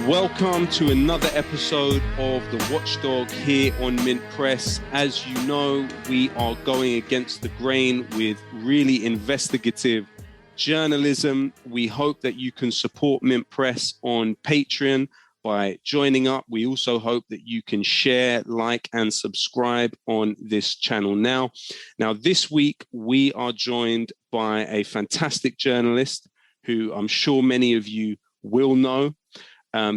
Welcome to another episode of the Watchdog here on Mint Press. As you know, we are going against the grain with really investigative journalism. We hope that you can support Mint Press on Patreon by joining up. We also hope that you can share, like, and subscribe on this channel now. Now, this week, we are joined by a fantastic journalist who I'm sure many of you will know.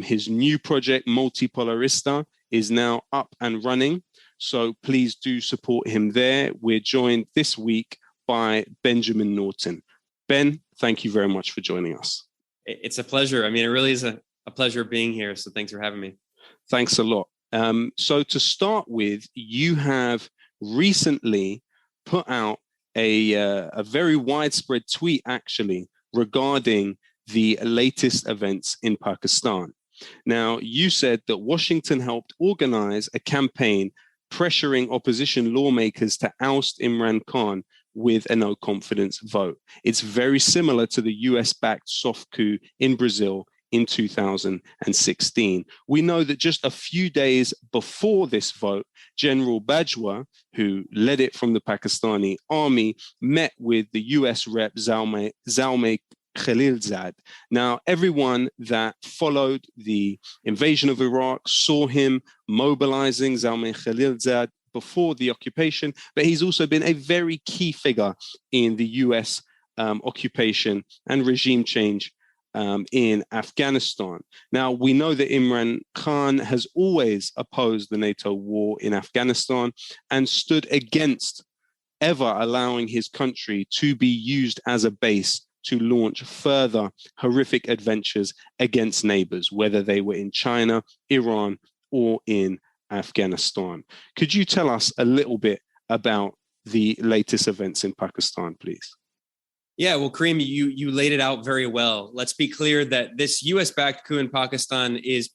His new project, Multipolar, is now up and running. So please do support him there. We're joined this week by Ben Norton. Ben, thank you very much for joining us. It's a pleasure. I mean, it really is a pleasure being here. So thanks for having me. Thanks a lot. So to start with, you have recently put out a very widespread tweet, actually, regarding the latest events in Pakistan. Now, you said that Washington helped organize a campaign pressuring opposition lawmakers to oust Imran Khan with a no confidence vote. It's very similar to the US-backed soft coup in Brazil in 2016. We know that just a few days before this vote, General Bajwa, who led it from the Pakistani army, met with the US rep Zalmay Khalilzad. Now, everyone that followed the invasion of Iraq saw him mobilizing Zalmay Khalilzad before the occupation, but he's also been a very key figure in the US occupation and regime change in Afghanistan. Now, we know that Imran Khan has always opposed the NATO war in Afghanistan and stood against ever allowing his country to be used as a base to launch further horrific adventures against neighbors, whether they were in China, Iran, or in Afghanistan. Could you tell us a little bit about the latest events in Pakistan, please? Yeah, well, Kareem, you laid it out very well. Let's be clear that this US-backed coup in Pakistan is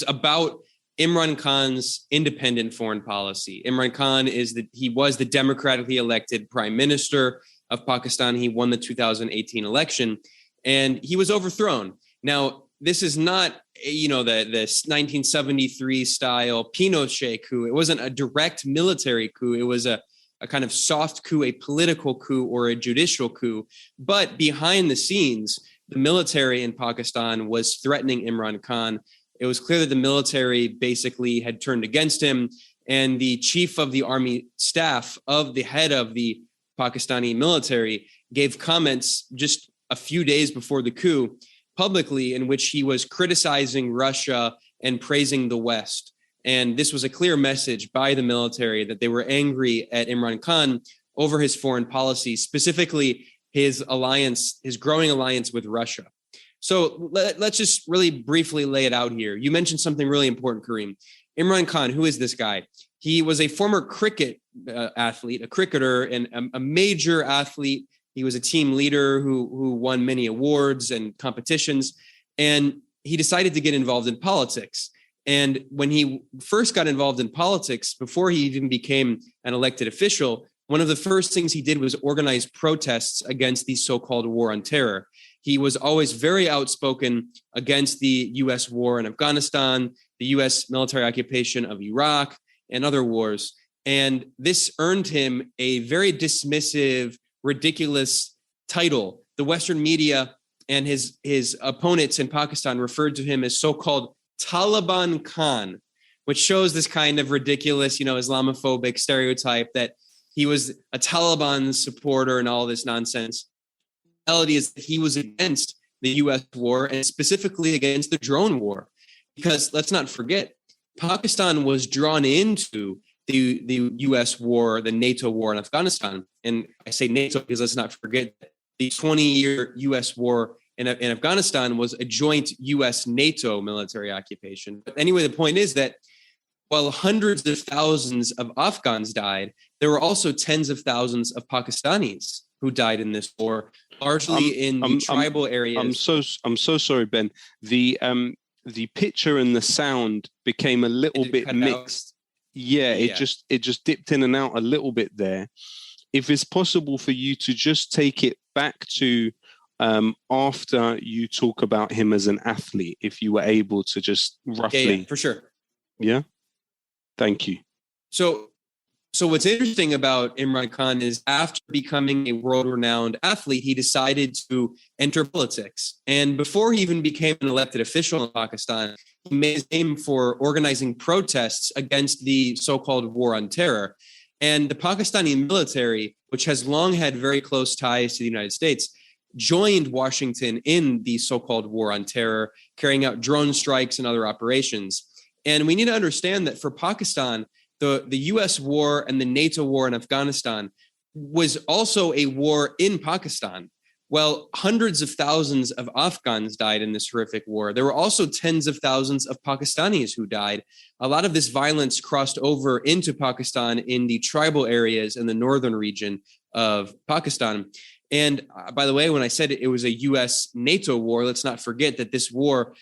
about Imran Khan's independent foreign policy. Imran Khan he was the democratically elected prime minister of Pakistan. He won the 2018 election and he was overthrown. Now, this is not, the 1973 style Pinochet coup. It wasn't a direct military coup. It was a kind of soft coup, a political coup or a judicial coup. But behind the scenes, the military in Pakistan was threatening Imran Khan. It was clear that the military basically had turned against him, and the chief of the army staff of the head of the Pakistani military gave comments just a few days before the coup publicly in which he was criticizing Russia and praising the West. And this was a clear message by the military that they were angry at Imran Khan over his foreign policy, specifically his growing alliance with Russia. So let's just really briefly lay it out here. You mentioned something really important, Kareem. Imran Khan, who is this guy? He was a former cricket athlete, a cricketer, and a major athlete. He was a team leader who won many awards and competitions. And he decided to get involved in politics. And when he first got involved in politics, before he even became an elected official, one of the first things he did was organize protests against the so-called war on terror. He was always very outspoken against the U.S. war in Afghanistan, the U.S. military occupation of Iraq, and other wars. And this earned him a very dismissive, ridiculous title. The Western media and his opponents in Pakistan referred to him as so-called Taliban Khan, which shows this kind of ridiculous, Islamophobic stereotype that he was a Taliban supporter and all this nonsense. The reality is that he was against the U.S. war and specifically against the drone war. Because let's not forget, Pakistan was drawn into the U.S. war, the NATO war in Afghanistan. And I say NATO because let's not forget that the 20-year U.S. war in Afghanistan was a joint U.S.-NATO military occupation. But anyway, the point is that while hundreds of thousands of Afghans died, there were also tens of thousands of Pakistanis who died in this war, largely in the tribal areas. I'm so sorry, Ben. The picture and the sound became a little bit mixed. It just dipped in and out a little bit there. If it's possible for you to just take it back to after you talk about him as an athlete, if you were able to just roughly. Yeah, for sure. Yeah. Thank you. So what's interesting about Imran Khan is after becoming a world-renowned athlete, he decided to enter politics. And before he even became an elected official in Pakistan, he made his name for organizing protests against the so-called war on terror. And the Pakistani military, which has long had very close ties to the United States, joined Washington in the so-called war on terror, carrying out drone strikes and other operations. And we need to understand that for Pakistan, the U.S. war and the NATO war in Afghanistan was also a war in Pakistan. Well, hundreds of thousands of Afghans died in this horrific war. There were also tens of thousands of Pakistanis who died. A lot of this violence crossed over into Pakistan in the tribal areas in the northern region of Pakistan. And by the way, when I said it was a U.S. NATO war, let's not forget that this war,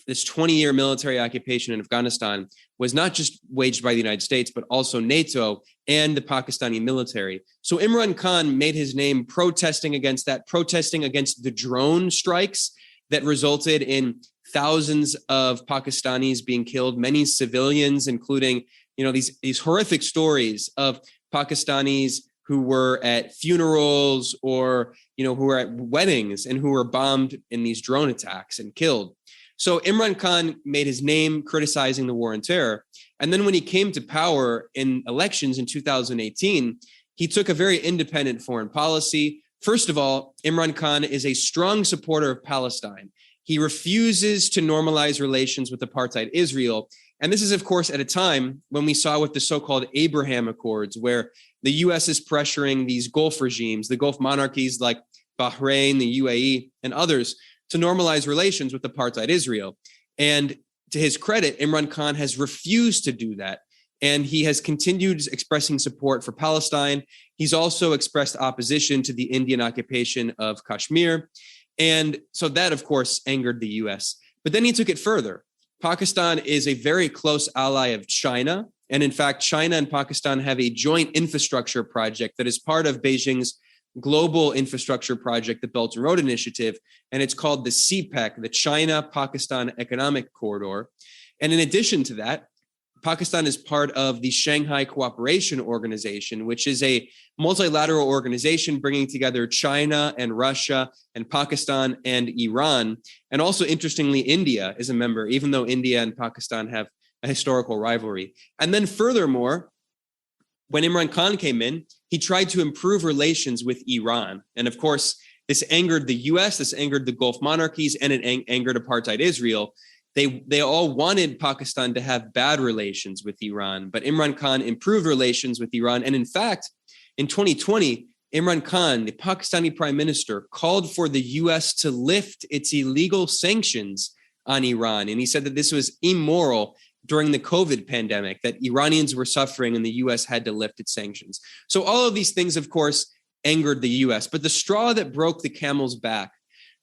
this 20-year military occupation in Afghanistan, was not just waged by the United States, but also NATO and the Pakistani military. So Imran Khan made his name protesting against that, protesting against the drone strikes that resulted in thousands of Pakistanis being killed, many civilians, including, these horrific stories of Pakistanis who were at funerals or, who were at weddings and who were bombed in these drone attacks and killed. So Imran Khan made his name criticizing the war on terror. And then when he came to power in elections in 2018, he took a very independent foreign policy. First of all, Imran Khan is a strong supporter of Palestine. He refuses to normalize relations with apartheid Israel. And this is, of course, at a time when we saw with the so-called Abraham Accords, where the U.S. is pressuring these Gulf regimes, the Gulf monarchies like Bahrain, the UAE, and others, to normalize relations with apartheid Israel. And to his credit, Imran Khan has refused to do that. And he has continued expressing support for Palestine. He's also expressed opposition to the Indian occupation of Kashmir. And so that, of course, angered the US. But then he took it further. Pakistan is a very close ally of China. And in fact, China and Pakistan have a joint infrastructure project that is part of Beijing's global infrastructure project, the Belt and Road Initiative, and it's called the CPEC, the China-Pakistan Economic Corridor. And in addition to that, Pakistan is part of the Shanghai Cooperation Organization, which is a multilateral organization bringing together China and Russia and Pakistan and Iran. And also, interestingly, India is a member, even though India and Pakistan have a historical rivalry. And then furthermore, when Imran Khan came in, he tried to improve relations with Iran. And of course, this angered the US, this angered the Gulf monarchies, and it angered apartheid Israel. They all wanted Pakistan to have bad relations with Iran, but Imran Khan improved relations with Iran. And in fact, in 2020, Imran Khan, the Pakistani prime minister, called for the US to lift its illegal sanctions on Iran. And he said that this was immoral during the COVID pandemic, that Iranians were suffering and the US had to lift its sanctions. So all of these things, of course, angered the US. But the straw that broke the camel's back,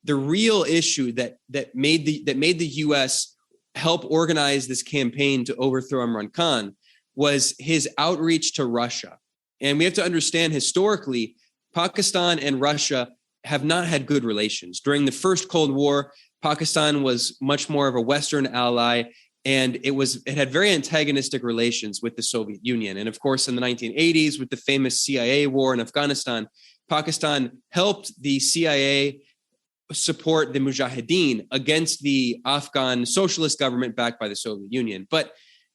the real issue that made the US help organize this campaign to overthrow Imran Khan, was his outreach to Russia. And we have to understand, historically, Pakistan and Russia have not had good relations. During the first Cold War, Pakistan was much more of a Western ally, and it had very antagonistic relations with the Soviet Union. And of course, in the 1980s, with the famous CIA war in Afghanistan, Pakistan helped the CIA support the Mujahideen against the Afghan socialist government backed by the Soviet Union. But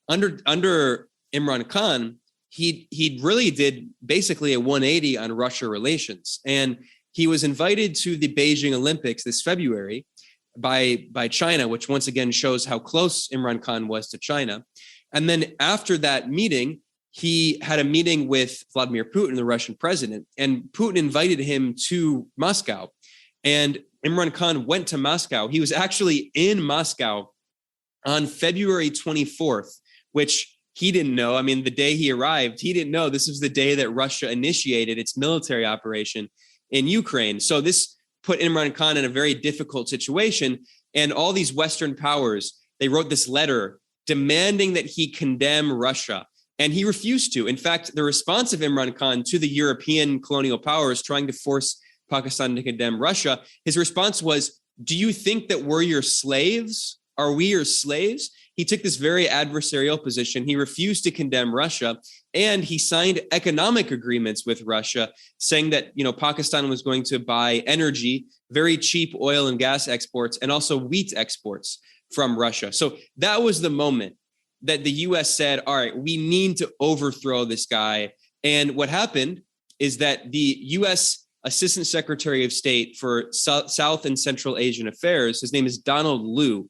under Imran Khan, he really did basically a 180 on Russia relations. And he was invited to the Beijing Olympics this February by China, which once again shows how close Imran Khan was to China. And then after that meeting, he had a meeting with Vladimir Putin, the Russian president, and Putin invited him to Moscow. And Imran Khan went to Moscow. He was actually in Moscow on February 24th, which he didn't know. I mean, the day he arrived, he didn't know this was the day that Russia initiated its military operation in Ukraine. So this put Imran Khan in a very difficult situation. And all these Western powers, they wrote this letter demanding that he condemn Russia. And he refused to. In fact, the response of Imran Khan to the European colonial powers trying to force Pakistan to condemn Russia, his response was, "Do you think that we're your slaves? Are we your slaves?" He took this very adversarial position. He refused to condemn Russia, and he signed economic agreements with Russia, saying that, Pakistan was going to buy energy, very cheap oil and gas exports, and also wheat exports from Russia. So that was the moment that the U.S. said, all right, we need to overthrow this guy. And what happened is that the U.S. Assistant Secretary of State for South and Central Asian Affairs, his name is Donald Liu,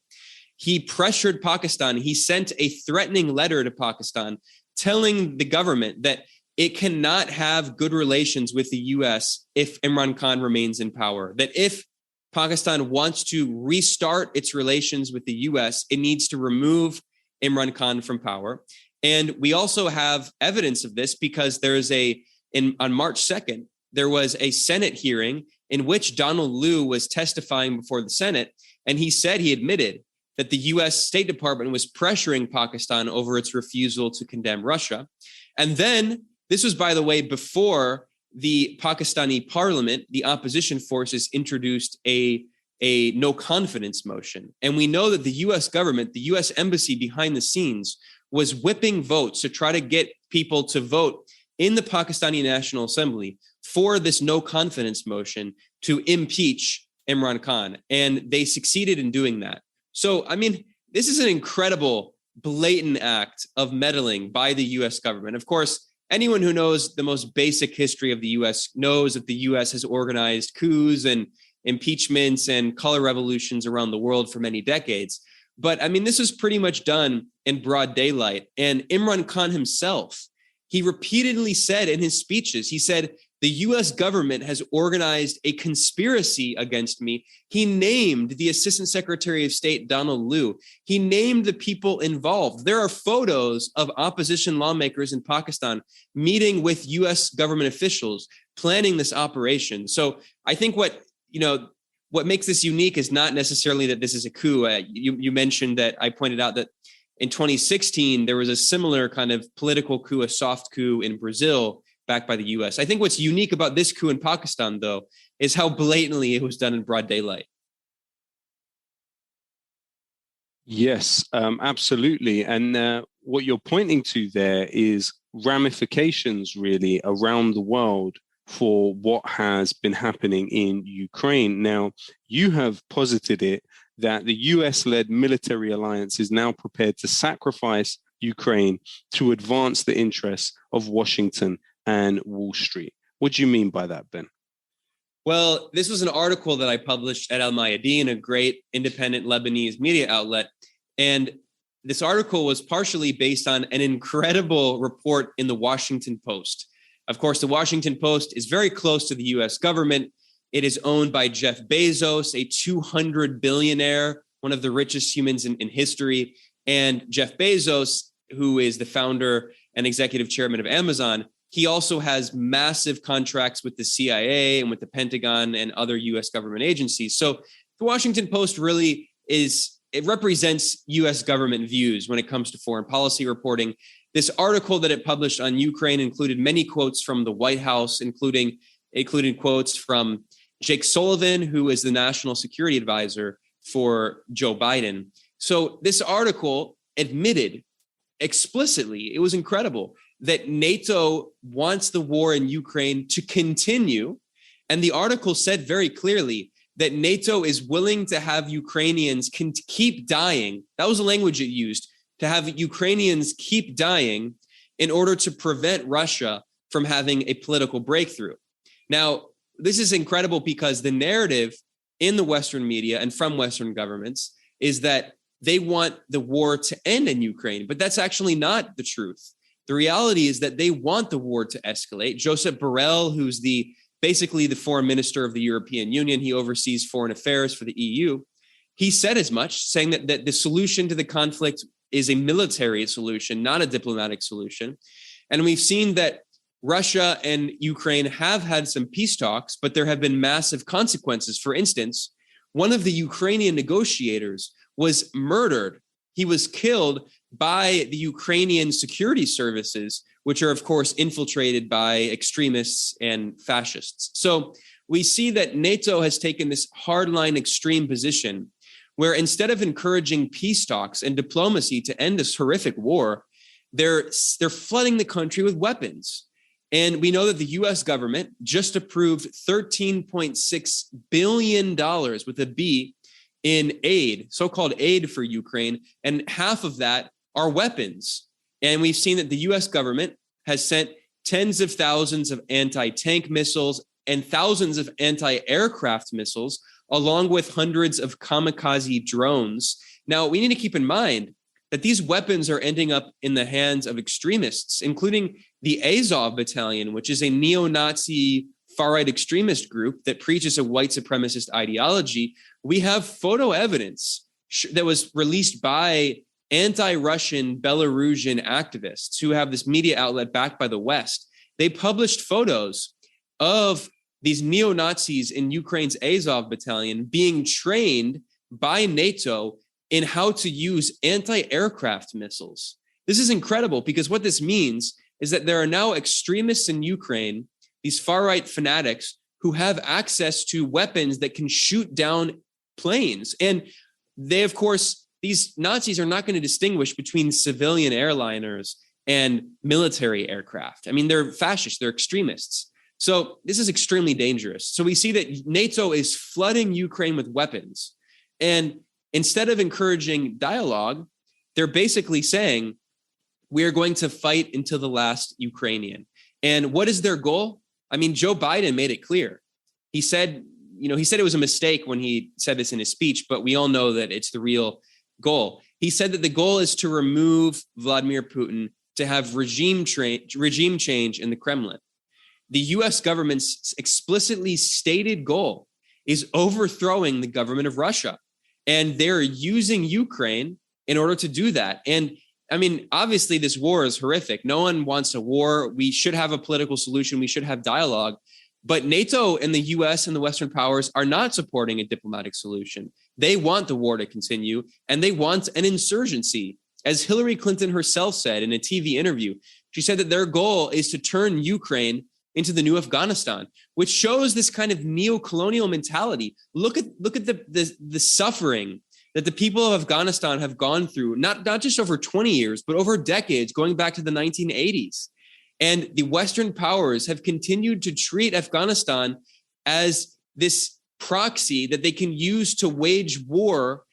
he pressured Pakistan. He sent a threatening letter to Pakistan telling the government that it cannot have good relations with the U.S. if Imran Khan remains in power, that if Pakistan wants to restart its relations with the U.S., it needs to remove Imran Khan from power. And we also have evidence of this because there is on March 2nd, there was a Senate hearing in which Donald Liu was testifying before the Senate. And he admitted that the U.S. State Department was pressuring Pakistan over its refusal to condemn Russia. And then this was, by the way, before the Pakistani parliament, the opposition forces introduced a no confidence motion. And we know that the U.S. government, the U.S. embassy behind the scenes, was whipping votes to try to get people to vote in the Pakistani National Assembly for this no confidence motion to impeach Imran Khan. And they succeeded in doing that. So, this is an incredible, blatant act of meddling by the U.S. government. Of course, anyone who knows the most basic history of the U.S. knows that the U.S. has organized coups and impeachments and color revolutions around the world for many decades. But this was pretty much done in broad daylight. And Imran Khan himself, he repeatedly said in his speeches, he said, the U.S. government has organized a conspiracy against me. He named the Assistant Secretary of State, Donald Liu. He named the people involved. There are photos of opposition lawmakers in Pakistan meeting with U.S. government officials, planning this operation. So I think what makes this unique is not necessarily that this is a coup. You mentioned that I pointed out that in 2016, there was a similar kind of political coup, a soft coup in Brazil, backed by the U.S. I think what's unique about this coup in Pakistan, though, is how blatantly it was done in broad daylight. Yes, absolutely. And what you're pointing to there is ramifications really around the world for what has been happening in Ukraine. Now, you have posited it that the US-led military alliance is now prepared to sacrifice Ukraine to advance the interests of Washington and Wall Street. What do you mean by that, Ben? Well, this was an article that I published at Al Mayadeen, a great independent Lebanese media outlet. And this article was partially based on an incredible report in the Washington Post. Of course, the Washington Post is very close to the US government. It is owned by Jeff Bezos, a 200 billionaire, one of the richest humans in history. And Jeff Bezos, who is the founder and executive chairman of Amazon, he also has massive contracts with the CIA and with the Pentagon and other U.S. government agencies. So the Washington Post really it represents U.S. government views when it comes to foreign policy reporting. This article that it published on Ukraine included many quotes from the White House, including quotes from Jake Sullivan, who is the national security advisor for Joe Biden. So this article admitted explicitly, it was incredible, that NATO wants the war in Ukraine to continue. And the article said very clearly that NATO is willing to have Ukrainians keep dying. That was the language it used, to have Ukrainians keep dying in order to prevent Russia from having a political breakthrough. Now, this is incredible because the narrative in the Western media and from Western governments is that they want the war to end in Ukraine, but that's actually not the truth. The reality is that they want the war to escalate. Josep Borrell, who's basically the foreign minister of the European Union, he oversees foreign affairs for the EU. He said as much, saying that the solution to the conflict is a military solution, not a diplomatic solution. And we've seen that Russia and Ukraine have had some peace talks, but there have been massive consequences. For instance, one of the Ukrainian negotiators was murdered. He was killed by the Ukrainian security services, which are, of course, infiltrated by extremists and fascists. So we see that NATO has taken this hardline extreme position where instead of encouraging peace talks and diplomacy to end this horrific war, they're flooding the country with weapons. And we know that the US government just approved $13.6 billion with a B in aid, so-called aid for Ukraine, and half of that are weapons. And we've seen that the US government has sent tens of thousands of anti-tank missiles and thousands of anti-aircraft missiles, along with hundreds of kamikaze drones. Now, we need to keep in mind that these weapons are ending up in the hands of extremists, including the Azov Battalion, which is a neo-Nazi far-right extremist group that preaches a white supremacist ideology. We have photo evidence that was released by anti-Russian Belarusian activists who have this media outlet backed by the West. They published photos of these neo-Nazis in Ukraine's Azov Battalion being trained by NATO in how to use anti-aircraft missiles. This is incredible because what this means is that there are now extremists in Ukraine, these far-right fanatics who have access to weapons that can shoot down planes. And they, of course, these Nazis are not going to distinguish between civilian airliners and military aircraft. I mean, they're fascists, they're extremists. So this is extremely dangerous. So we see that NATO is flooding Ukraine with weapons. And instead of encouraging dialogue, they're basically saying, we're going to fight until the last Ukrainian. And what is their goal? I mean, Joe Biden made it clear. He said it was a mistake when he said this in his speech, but we all know that it's the real goal. He said that the goal is to remove Vladimir Putin, to have regime change in the Kremlin. The US government's explicitly stated goal is overthrowing the government of Russia. And they're using Ukraine in order to do that. And I mean, obviously, this war is horrific. No one wants a war. We should have a political solution. We should have dialogue. But NATO and the US and the Western powers are not supporting a diplomatic solution. They want the war to continue, and they want an insurgency. As Hillary Clinton herself said in a TV interview, she said that their goal is to turn Ukraine into the new Afghanistan, which shows this kind of neo-colonial mentality. Look at the suffering that the people of Afghanistan have gone through, not just over 20 years, but over decades, going back to the 1980s. And the Western powers have continued to treat Afghanistan as this proxy that they can use to wage war,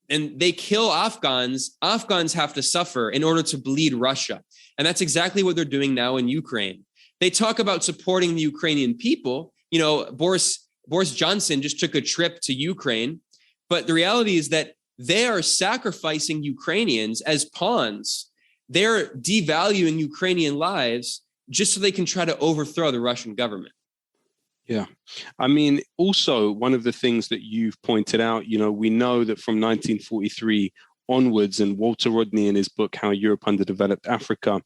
and they kill Afghans. Afghans have to suffer in order to bleed Russia. And that's exactly what they're doing now in Ukraine. They talk about supporting the Ukrainian people. You know, Boris Johnson just took a trip to Ukraine, but the reality is that they are sacrificing Ukrainians as pawns. They're devaluing Ukrainian lives just so they can try to overthrow the Russian government. Yeah. I mean, also, one of the things that you've pointed out, we know that from 1943 onwards, and Walter Rodney in his book, How Europe Underdeveloped Africa,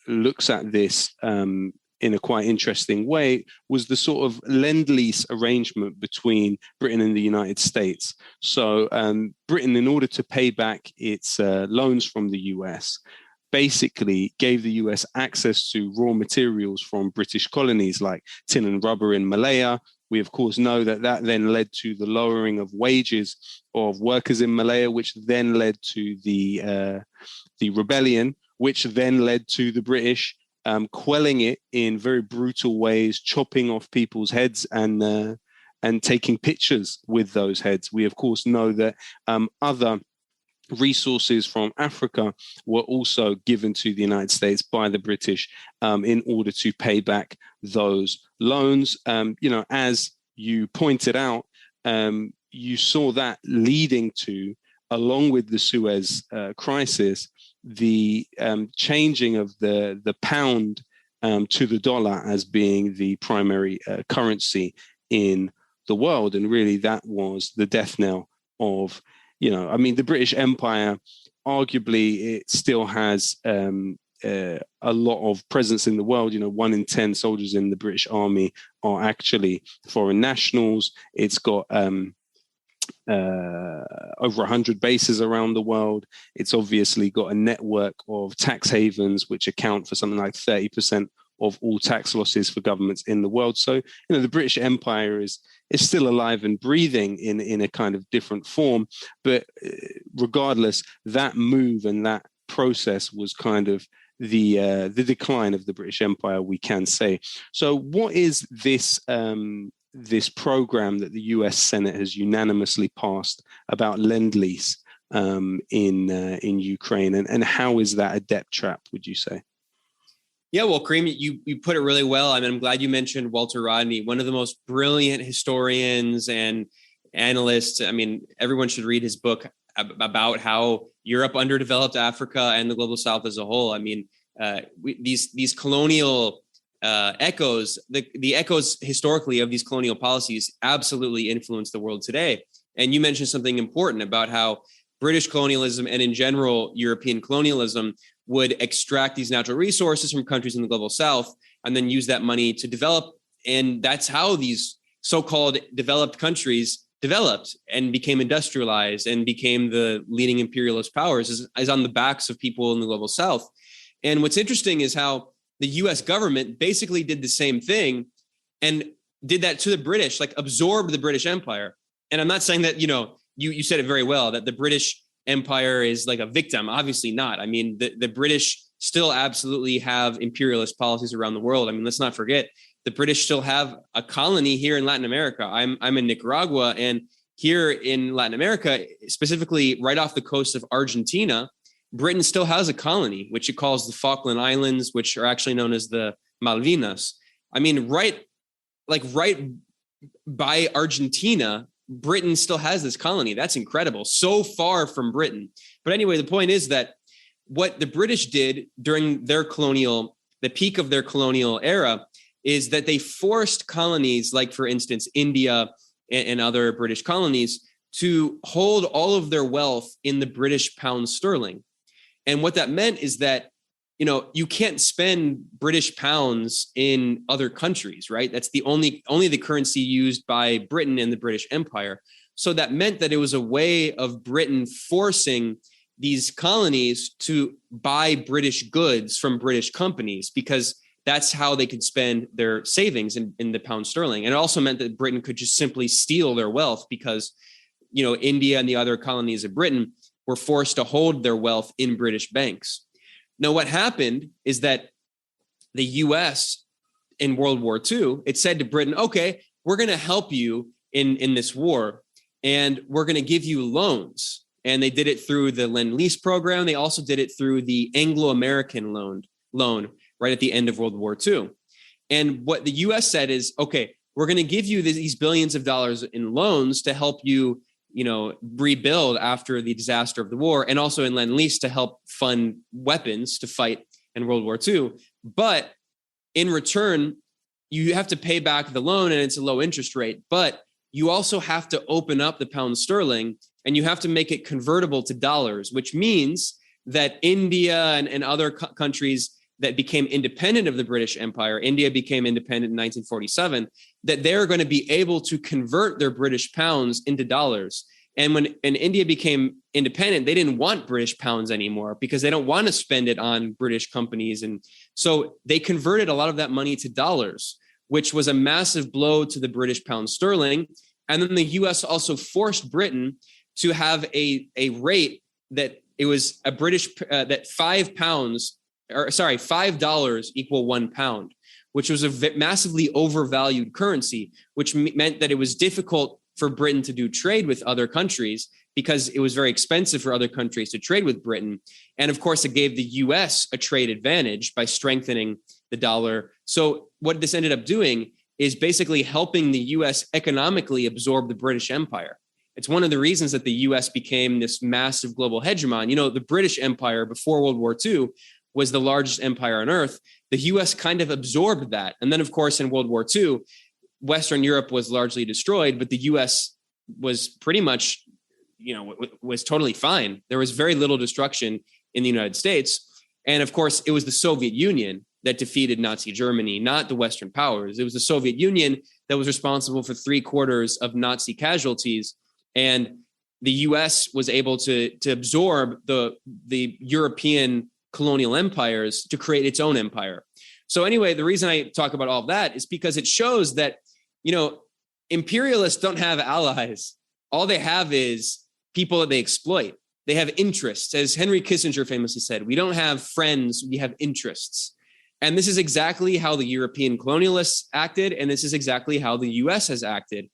looks at this in a quite interesting way, was the sort of lend-lease arrangement between Britain and the United States. So Britain, in order to pay back its loans from the US, basically gave the US access to raw materials from British colonies like tin and rubber in Malaya. We, of course, know that then led to the lowering of wages of workers in Malaya, which then led to the rebellion, which then led to the British quelling it in very brutal ways, chopping off people's heads and taking pictures with those heads. We, of course, know that other resources from Africa were also given to the United States by the British in order to pay back those loans. As you pointed out, you saw that leading to, along with the Suez crisis, the changing of the pound to the dollar as being the primary currency in the world. And really, that was the death knell of, the British Empire. Arguably, it still has a lot of presence in the world. 1 in 10 soldiers in the British Army are actually foreign nationals. It's got over 100 bases around the world. It's obviously got a network of tax havens, which account for something like 30% of all tax losses for governments in the world. So, the British Empire is still alive and breathing in a kind of different form. But regardless, that move and that process was kind of the decline of the British Empire, we can say. So what is this this program that the US Senate has unanimously passed about Lend-Lease in Ukraine, and how is that a debt trap, would you say? Yeah, well, Kareem, you put it really well. I mean, I'm glad you mentioned Walter Rodney, one of the most brilliant historians and analysts. I mean, everyone should read his book about how Europe underdeveloped Africa and the global South as a whole. I mean, these colonial echoes, the echoes historically of these colonial policies absolutely influence the world today. And you mentioned something important about how British colonialism and in general European colonialism would extract these natural resources from countries in the global South and then use that money to develop. And that's how these so-called developed countries developed and became industrialized and became the leading imperialist powers is on the backs of people in the global South. And what's interesting is how the US government basically did the same thing and did that to the British, like absorbed the British Empire. And I'm not saying that, you said it very well, that the British Empire is like a victim. Obviously not. I mean, the British still absolutely have imperialist policies around the world. I mean, let's not forget, the British still have a colony here in Latin America. I'm in Nicaragua, and here in Latin America, specifically right off the coast of Argentina, Britain still has a colony, which it calls the Falkland Islands, which are actually known as the Malvinas. I mean, right by Argentina, Britain still has this colony. That's incredible. So far from Britain. But anyway, the point is that what the British did during the peak of their colonial era, is that they forced colonies, like, for instance, India and other British colonies, to hold all of their wealth in the British pound sterling. And what that meant is that, you can't spend British pounds in other countries, right? That's the only the currency used by Britain and the British Empire. So that meant that it was a way of Britain forcing these colonies to buy British goods from British companies, because that's how they could spend their savings in the pound sterling. And it also meant that Britain could just simply steal their wealth because, India and the other colonies of Britain were forced to hold their wealth in British banks. Now, what happened is that the US in World War II, it said to Britain, okay, we're going to help you in this war, and we're going to give you loans. And they did it through the Lend-Lease program. They also did it through the Anglo-American loan right at the end of World War II. And what the US said is, okay, we're going to give you these billions of dollars in loans to help you, rebuild after the disaster of the war, and also in Lend-Lease to help fund weapons to fight in World War II. But in return, you have to pay back the loan, and it's a low interest rate. But you also have to open up the pound sterling, and you have to make it convertible to dollars, which means that India and other countries that became independent of the British Empire, India became independent in 1947, that they're going to be able to convert their British pounds into dollars. And when India became independent, they didn't want British pounds anymore because they don't want to spend it on British companies. And so they converted a lot of that money to dollars, which was a massive blow to the British pound sterling. And then the US also forced Britain to have a rate that it was a British, that $5 equal 1 pound, which was a massively overvalued currency, which meant that it was difficult for Britain to do trade with other countries because it was very expensive for other countries to trade with Britain. And of course, it gave the US a trade advantage by strengthening the dollar. So what this ended up doing is basically helping the US economically absorb the British Empire. It's one of the reasons that the US became this massive global hegemon. The British Empire before World War II was the largest empire on earth. The US kind of absorbed that. And then, of course, in World War II, Western Europe was largely destroyed, but the US was pretty much, was totally fine. There was very little destruction in the United States. And of course, it was the Soviet Union that defeated Nazi Germany, not the Western powers. It was the Soviet Union that was responsible for 3/4 of Nazi casualties. And the US was able to absorb the European colonial empires to create its own empire. So anyway, the reason I talk about all of that is because it shows that, imperialists don't have allies. All they have is people that they exploit. They have interests. As Henry Kissinger famously said, we don't have friends, we have interests. And this is exactly how the European colonialists acted. And this is exactly how the US has acted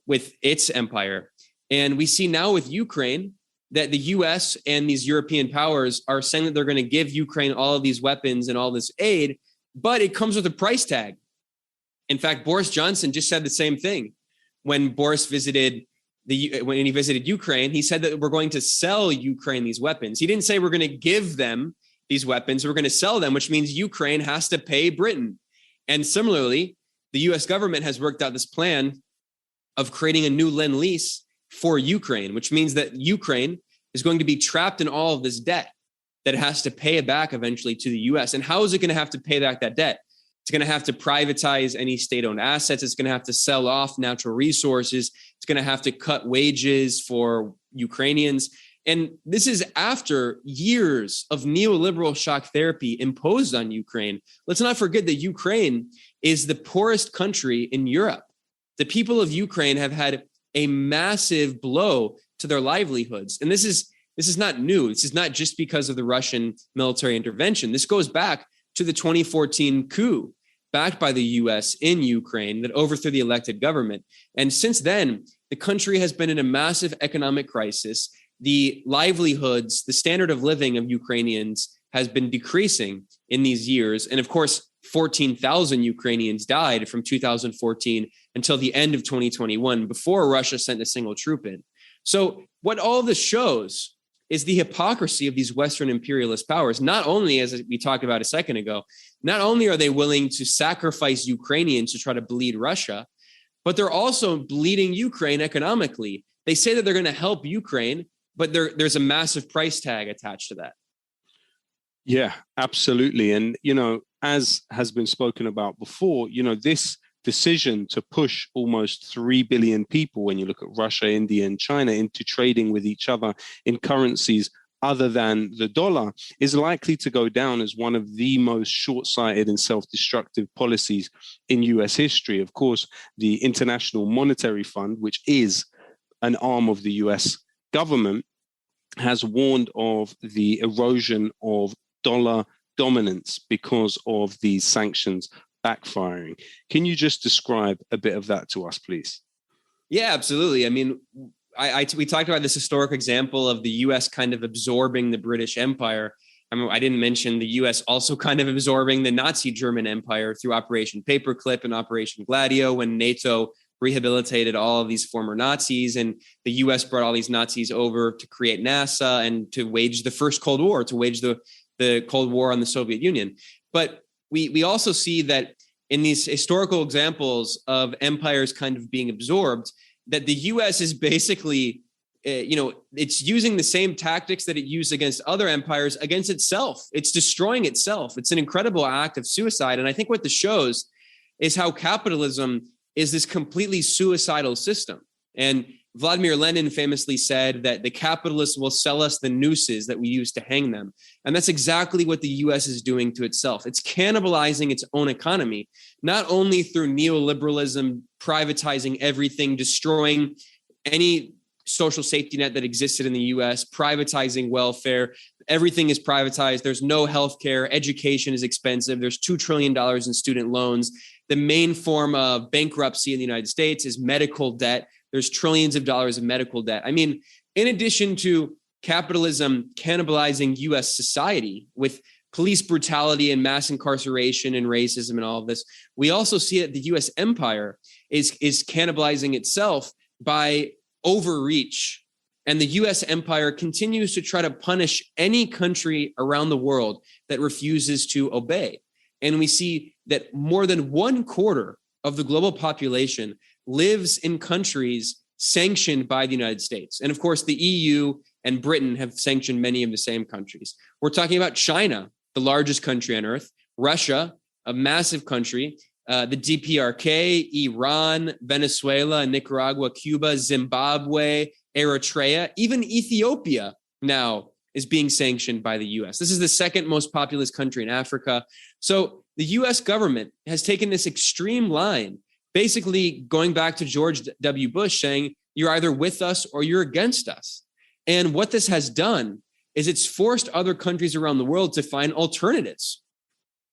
with its empire. And we see now with Ukraine that the US and these European powers are saying that they're going to give Ukraine all of these weapons and all this aid, but it comes with a price tag. In fact, Boris Johnson just said the same thing when Boris visited when he visited Ukraine. He said that we're going to sell Ukraine these weapons. He didn't say we're going to give them these weapons. We're going to sell them, which means Ukraine has to pay Britain. And similarly, the US government has worked out this plan of creating a new Lend-Lease for Ukraine, which means that Ukraine is going to be trapped in all of this debt that it has to pay it back eventually to the US. And how is it going to have to pay back that debt? It's going to have to privatize any state-owned assets. It's going to have to sell off natural resources. It's going to have to cut wages for Ukrainians. And this is after years of neoliberal shock therapy imposed on Ukraine. Let's not forget that Ukraine is the poorest country in Europe. The people of Ukraine have had a massive blow to their livelihoods. And this is not new. This is not just because of the Russian military intervention. This goes back to the 2014 coup backed by the US in Ukraine that overthrew the elected government. And since then, the country has been in a massive economic crisis. The livelihoods, the standard of living of Ukrainians has been decreasing in these years. And of course, 14,000 Ukrainians died from 2014 until the end of 2021 before Russia sent a single troop in. So what all this shows is the hypocrisy of these Western imperialist powers. Not only, as we talked about a second ago, not only are they willing to sacrifice Ukrainians to try to bleed Russia, but they're also bleeding Ukraine economically. They say that they're going to help Ukraine, but there's a massive price tag attached to that. Yeah, absolutely. And, as has been spoken about before, this decision to push almost 3 billion people, when you look at Russia, India, and China, into trading with each other in currencies other than the dollar, is likely to go down as one of the most short-sighted and self-destructive policies in US history. Of course, the International Monetary Fund, which is an arm of the US government, has warned of the erosion of dollar dominance because of these sanctions backfiring. Can you just describe a bit of that to us, please? Yeah, absolutely. I mean, we talked about this historic example of the US kind of absorbing the British Empire. I mean, I didn't mention the US also kind of absorbing the Nazi German Empire through Operation Paperclip and Operation Gladio, when NATO rehabilitated all of these former Nazis, and the US brought all these Nazis over to create NASA and to wage the first Cold War, to wage the Cold War on the Soviet Union. But we also see that in these historical examples of empires kind of being absorbed, that the US is basically, it's using the same tactics that it used against other empires against itself. It's destroying itself. It's an incredible act of suicide. And I think what this shows is how capitalism is this completely suicidal system. And Vladimir Lenin famously said that the capitalists will sell us the nooses that we use to hang them. And that's exactly what the US is doing to itself. It's cannibalizing its own economy, not only through neoliberalism, privatizing everything, destroying any social safety net that existed in the US, privatizing welfare. Everything is privatized. There's no healthcare. Education is expensive. There's $2 trillion in student loans. The main form of bankruptcy in the United States is medical debt. There's trillions of dollars of medical debt. I mean, in addition to capitalism cannibalizing US society with police brutality and mass incarceration and racism and all of this, we also see that the US empire is cannibalizing itself by overreach. And the US empire continues to try to punish any country around the world that refuses to obey. And we see that more than 1/4 of the global population lives in countries sanctioned by the United States. And of course, the EU and Britain have sanctioned many of the same countries. We're talking about China, the largest country on earth, Russia, a massive country, the DPRK, Iran, Venezuela, Nicaragua, Cuba, Zimbabwe, Eritrea, even Ethiopia now is being sanctioned by the US. This is the second most populous country in Africa. So the the US government has taken this extreme line, basically going back to George W. Bush saying, you're either with us or you're against us. And what this has done is it's forced other countries around the world to find alternatives.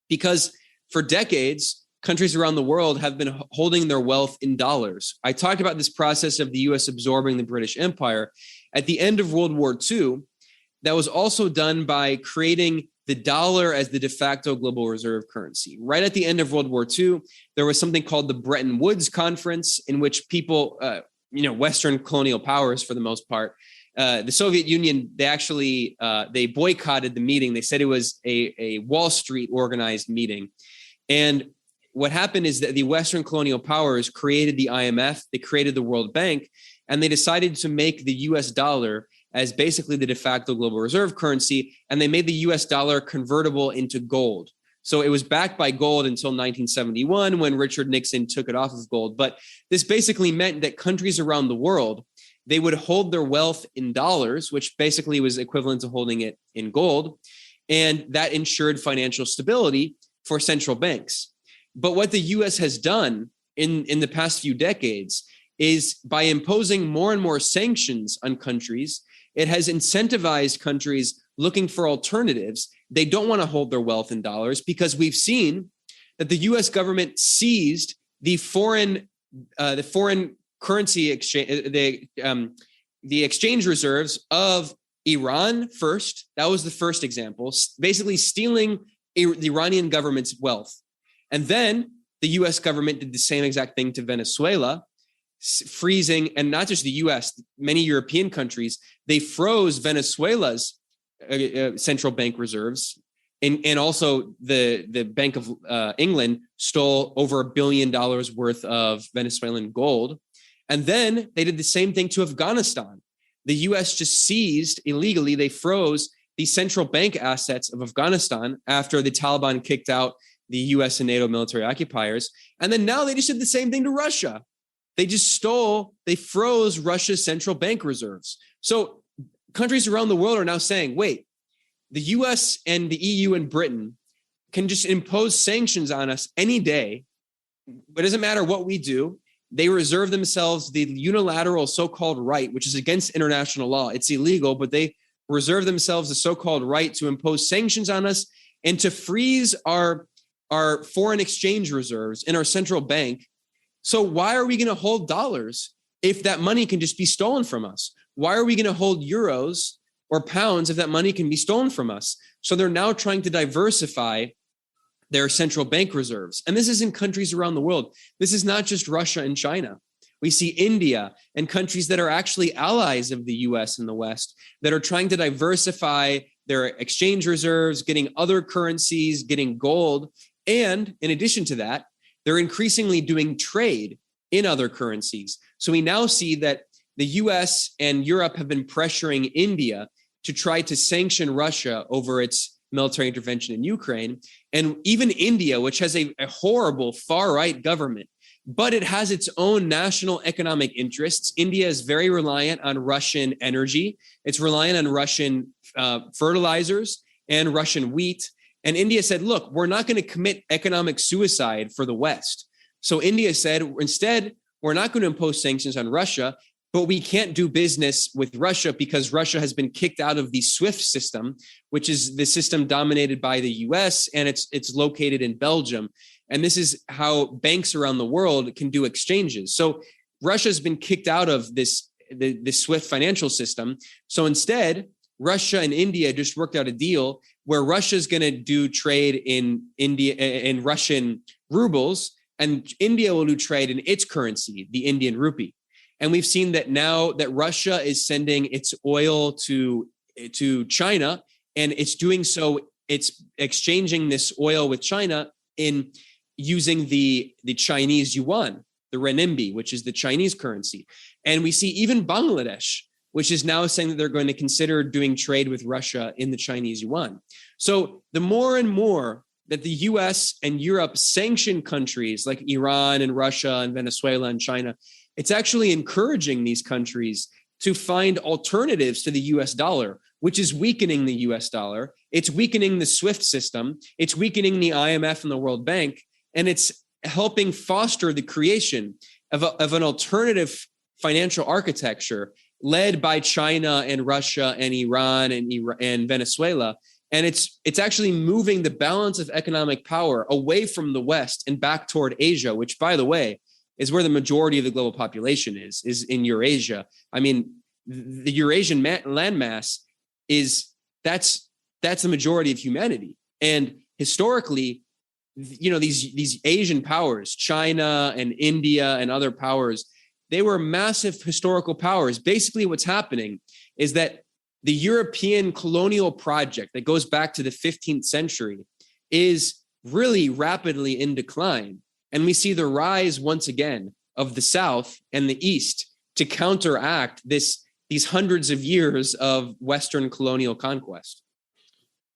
Because for decades, countries around the world have been holding their wealth in dollars. I talked about this process of the US absorbing the British Empire. At the end of World War II, that was also done by creating the dollar as the de facto global reserve currency. Right at the end of World War II, there was something called the Bretton Woods Conference, in which people, Western colonial powers for the most part, the Soviet Union, they boycotted the meeting. They said it was a Wall Street organized meeting. And what happened is that the Western colonial powers created the IMF, they created the World Bank, and they decided to make the US dollar as basically the de facto global reserve currency, and they made the US dollar convertible into gold. So it was backed by gold until 1971 when Richard Nixon took it off of gold. But this basically meant that countries around the world, they would hold their wealth in dollars, which basically was equivalent to holding it in gold, and that ensured financial stability for central banks. But what the US has done in the past few decades is by imposing more and more sanctions on countries, it has incentivized countries looking for alternatives. They don't want to hold their wealth in dollars because we've seen that the US government seized the foreign currency exchange, the exchange reserves of Iran first. That was the first example, basically stealing the Iranian government's wealth. And then the US government did the same exact thing to Venezuela, freezing, and not just the US, many European countries, they froze Venezuela's central bank reserves. And also the Bank of England stole over $1 billion worth of Venezuelan gold. And then they did the same thing to Afghanistan. The US just seized illegally, they froze the central bank assets of Afghanistan after the Taliban kicked out the US and NATO military occupiers. And then now they just did the same thing to Russia. They froze Russia's central bank reserves. So countries around the world are now saying, wait, the US and the EU and Britain can just impose sanctions on us any day. But it doesn't matter what we do. They reserve themselves the unilateral so-called right, which is against international law. It's illegal, but they reserve themselves the so-called right to impose sanctions on us and to freeze our foreign exchange reserves in our central bank. So why are we going to hold dollars if that money can just be stolen from us? Why are we going to hold euros or pounds if that money can be stolen from us? So they're now trying to diversify their central bank reserves. And this is in countries around the world. This is not just Russia and China. We see India and countries that are actually allies of the US and the West that are trying to diversify their exchange reserves, getting other currencies, getting gold. And in addition to that, they're increasingly doing trade in other currencies. So we now see that the US and Europe have been pressuring India to try to sanction Russia over its military intervention in Ukraine. And even India, which has a horrible far-right government, but it has its own national economic interests. India is very reliant on Russian energy. It's reliant on Russian fertilizers and Russian wheat. And India said, look, we're not going to commit economic suicide for the West. So India said, instead, we're not going to impose sanctions on Russia, but we can't do business with Russia because Russia has been kicked out of the SWIFT system, which is the system dominated by the US, and it's located in Belgium. And this is how banks around the world can do exchanges. So Russia's been kicked out of the SWIFT financial system. So instead, Russia and India just worked out a deal where Russia's going to do trade in India in Russian rubles, and India will do trade in its currency, the Indian rupee. And we've seen that now that Russia is sending its oil to China, and it's doing so, it's exchanging this oil with China in using the Chinese yuan, the renminbi, which is the Chinese currency. And we see even Bangladesh, which is now saying that they're going to consider doing trade with Russia in the Chinese yuan. So the more and more that the US and Europe sanction countries like Iran and Russia and Venezuela and China, it's actually encouraging these countries to find alternatives to the US dollar, which is weakening the US dollar. It's weakening the SWIFT system. It's weakening the IMF and the World Bank. And it's helping foster the creation of an alternative financial architecture led by China and Russia and Iran and Venezuela. And it's actually moving the balance of economic power away from the West and back toward Asia, which, by the way, is where the majority of the global population is in Eurasia. I mean, the Eurasian landmass that's the majority of humanity. And historically, these Asian powers, China and India and other powers, they were massive historical powers. Basically, what's happening is that the European colonial project that goes back to the 15th century is really rapidly in decline. And we see the rise once again of the South and the East to counteract these hundreds of years of Western colonial conquest.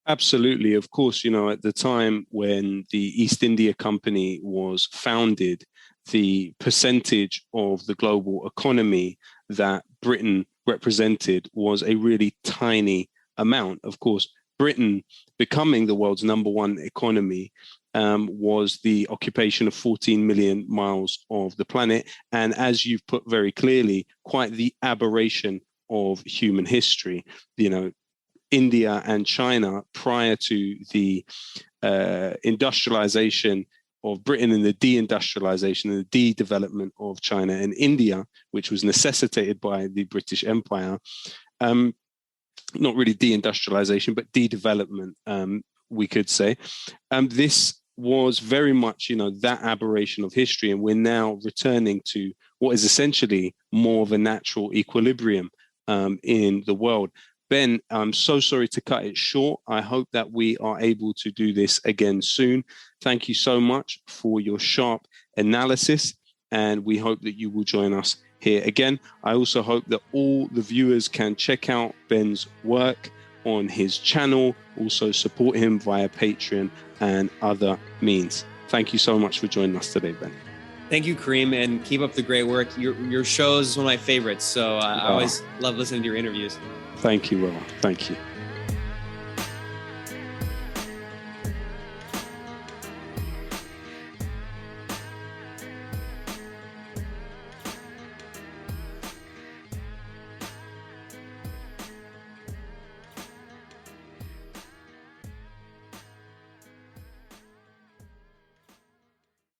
Absolutely. Of course, at the time when the East India Company was founded, the percentage of the global economy that Britain represented was a really tiny amount. Of course, Britain becoming the world's number one economy was the occupation of 14 million miles of the planet. And as you've put very clearly, quite the aberration of human history. India and China, prior to the industrialization of Britain and the deindustrialization and the de-development of China and India, which was necessitated by the British Empire, not really deindustrialization, but de-development, we could say. This was very much, that aberration of history. And we're now returning to what is essentially more of a natural equilibrium in the world. Ben, I'm so sorry to cut it short. I hope that we are able to do this again soon. Thank you so much for your sharp analysis, and we hope that you will join us here again. I also hope that all the viewers can check out Ben's work on his channel, also support him via Patreon and other means. Thank you so much for joining us today, Ben. Thank you, Kareem, and keep up the great work. Your show is one of my favorites, so I always love listening to your interviews. Thank you, Will. Thank you.